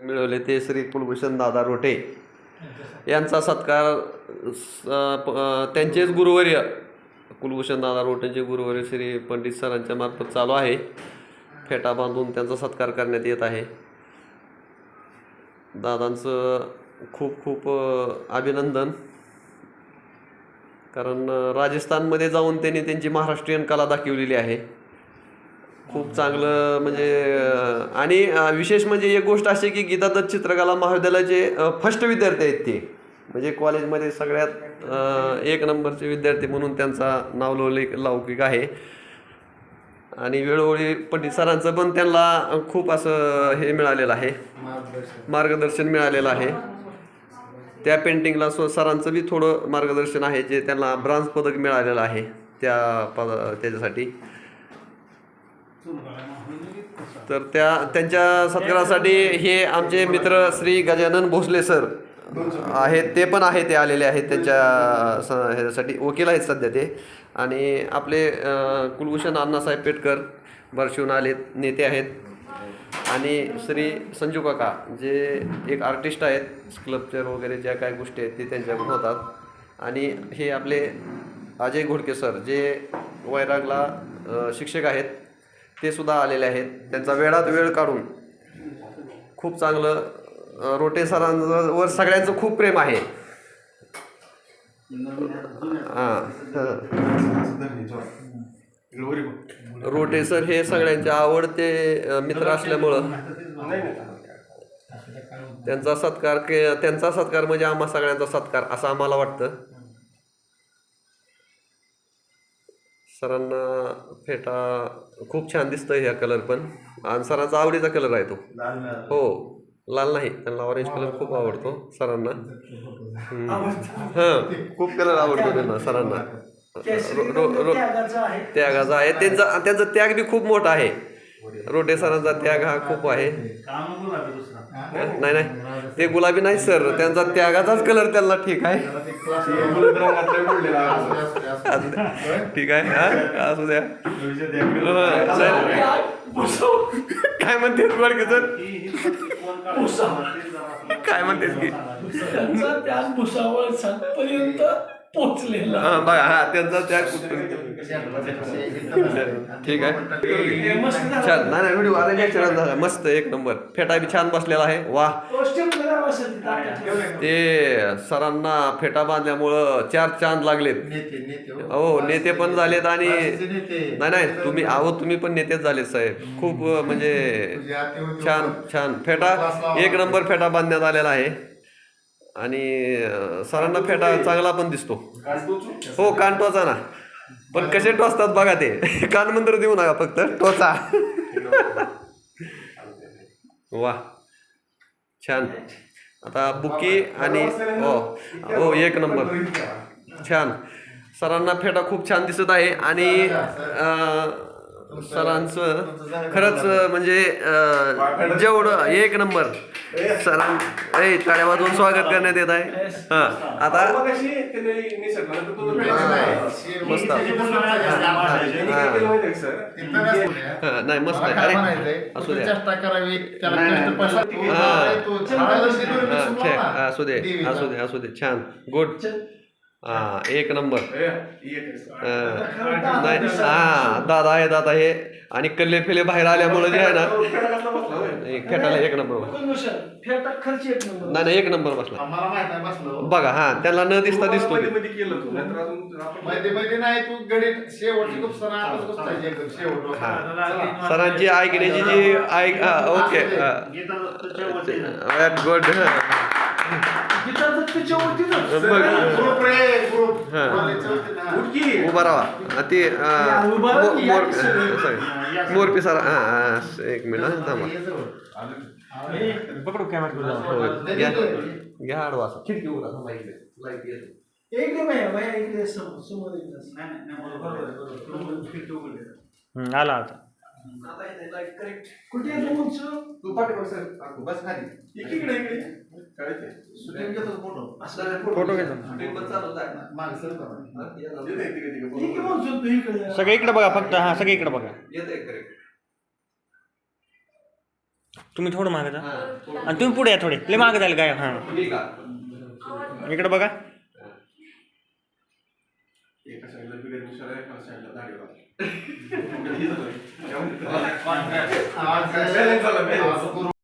मिळवले ते श्री कुलभूषण दादा रोटे यांचा सत्कार त्यांचेच गुरुवर्य कुलभूषण दादा रोटेंचे गुरुवर्य श्री पंडित सरांच्या मार्फत चालू आहे. फेटा बांधून त्यांचा सत्कार करण्यात येत आहे. दादांचं खूप खूप अभिनंदन, कारण राजस्थानमध्ये जाऊन त्यांनी त्यांची महाराष्ट्रीयन कला दाखवलेली आहे. खूप चांगलं म्हणजे आणि विशेष म्हणजे एक गोष्ट अशी की गीता दत्त चित्रकला महाविद्यालयाचे फर्स्ट विद्यार्थी आहेत ते, म्हणजे कॉलेजमध्ये सगळ्यात एक नंबरचे विद्यार्थी म्हणून त्यांचा लौकिक आहे. आणि वेळोवेळी पंडित सरांचं पण त्यांना खूप असं हे मिळालेलं आहे, मार्गदर्शन मिळालेलं आहे. त्या पेंटिंगला सरांचं बी थोडं मार्गदर्शन आहे, जे त्यांना ब्राँझ पदक मिळालेलं आहे त्याच्यासाठी. तर त्यांच्या सत्कारासाठी हे आमचे मित्र श्री गजानन भोसले सर आहेत, ते पण आहे, ते आलेले आहेत त्यांच्या ह्याच्यासाठी, वकील आहेत सध्या ते. आणि आपले कुलभूषण अण्णासाहेब पेटकर बर्शीहून आलेत, नेते आहेत. आणि श्री संजू काका जे एक आर्टिस्ट आहेत, स्कल्पचर वगैरे ज्या काय गोष्टी आहेत ते त्यांच्याकडून होतात. आणि हे आपले अजय घोडके सर जे वैरागला शिक्षक आहेत, ते सुद्धा आलेले आहेत. त्यांचा वेळात वेळ काढून खूप चांगलं रोटे सरांवर सगळ्यांचं खूप प्रेम आहे. रोटे सर हे सगळ्यांचे आवडते मित्र असल्यामुळं त्यांचा सत्कार म्हणजे आम्हा सगळ्यांचा सत्कार असं आम्हाला वाटतं. सरांना फेटा खूप छान दिसतोय ह्या कलर पण, आणि सरांचा आवडीचा कलर आहे तो. हो, लाल नाही, त्यांना ऑरेंज कलर खूप आवडतो सरांना. हां, खूप कलर आवडतो त्यांना सरांना. त्यागाचा आहे त्यांचा त्याग बी खूप मोठा आहे. रोटे सरांचा त्याग हा खूप आहे. नाही, ते गुलाबी नाही सर, त्यांचा त्यागाचाच कलर त्यांना ठीक आहे. ठीक आहे, हा असू द्या. काय म्हणते सर, काय म्हणतेस की बघा, हा त्यांचा त्याग ठीक आहे. छान, नाही व्हिडिओ आले छान झाला, मस्त एक नंबर. फेटा बी छान बसलेला आहे. वा, ते सरांना फेटा बांधल्यामुळं 4 चांद लागलेत. हो, नेते पण झालेत. आणि नाही तुम्ही पण नेतेच झालेत साहेब. खूप म्हणजे छान फेटा, एक नंबर फेटा बांधण्यात आलेला आहे. आणि सरांना फेटा चांगला पण दिसतो. हो, कान टोचा ना, पण कसे टोचतात बघा ते. कान मंत्र देऊ नका, फक्त टोचा. वा, छान. आता बुकी आणि हो एक नंबर छान. सरांना फेटा खूप छान दिसत आहे. आणि सरांचं खरंच म्हणजे जेवढं एक नंबर टाळ्या वाजवून स्वागत करण्यात येत आहे. हां, आता मस्त नाही, मस्त आहे. अरे असू द्या, असू दे छान, गुड. एक नंबर. नाही, दादा हे आणि कल्ले फेले बाहेर आल्यामुळे जे आहे ना, फेटाला एक नंबर. नाही, एक नंबर बसला बघा. हा, त्यांना न दिसता दिसतो. सरांची ऐकण्याची जी ओके, गुड. उभा राहा ते मोरपी सर. एक मिनिट थांबा, घ्या आडवा असं. खिडकी उघडा, आला आता. कुठे तू पाठव सर, बस खाली इकडे फोटो घ्या. सगळे इकडे बघा फक्त. हा, सगळे इकडे बघा. तुम्ही थोडं मागे जा आणि तुम्ही पुढे या थोडे लय मागे जाईल काय हां इकडे बघा एका साईडला बिगर दुसऱ्या एका साईडला दाढी